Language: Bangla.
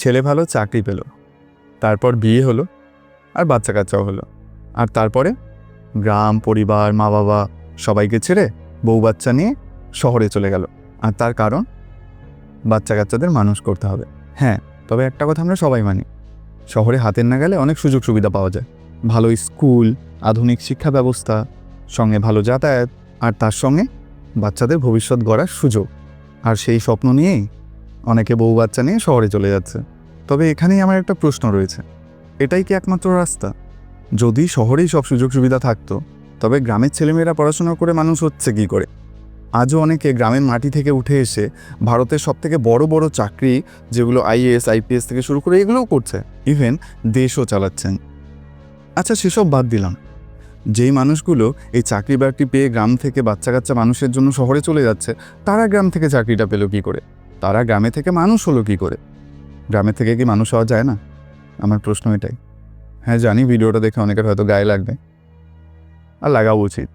ছেলে ভালো, চাকরি পেল, তারপর বিয়ে হলো, আর বাচ্চা কাচ্চাও হলো, আর তারপরে গ্রাম, পরিবার, মা বাবা সবাইকে ছেড়ে বউ বাচ্চা নিয়ে শহরে চলে গেল। আর তার কারণ বাচ্চা কাচ্চাদের মানুষ করতে হবে। হ্যাঁ, তবে একটা কথা আমরা সবাই মানি, শহরে হাতের নাগালে অনেক সুযোগ সুবিধা পাওয়া যায়। ভালো স্কুল, আধুনিক শিক্ষা ব্যবস্থা, সঙ্গে ভালো যাতায়াত, আর তার সঙ্গে বাচ্চাদের ভবিষ্যৎ গড়ার সুযোগ। আর সেই স্বপ্ন নিয়েই অনেকে বউ বাচ্চা নিয়ে শহরে চলে যাচ্ছে। তবে এখানেই আমার একটা প্রশ্ন রয়েছে, এটাই কি একমাত্র রাস্তা? যদি শহরেই সব সুযোগ সুবিধা থাকতো, তবে গ্রামের ছেলেমেয়েরা পড়াশোনা করে মানুষ হচ্ছে কী করে? আজও অনেকে গ্রামের মাটি থেকে উঠে এসে ভারতের সবথেকে বড় বড় চাকরি, যেগুলো আইএএস আইপিএস থেকে শুরু করে, এগুলোও করছে, ইভেন দেশও চালাচ্ছেন। আচ্ছা, সেসব বাদ দিলাম, যেই মানুষগুলো এই চাকরি বাকরি পেয়ে গ্রাম থেকে বাচ্চা কাচ্চা মানুষের জন্য শহরে চলে যাচ্ছে, তারা গ্রাম থেকে চাকরিটা পেল কী করে? তারা গ্রামে থেকে মানুষ হলো কী করে? গ্রামে থেকে কি মানুষ হওয়া যায় না? আমার প্রশ্ন এটাই। হ্যাঁ জানি, ভিডিওটা দেখে অনেকের হয়তো গায়ে লাগবে, আর লাগাও উচিত।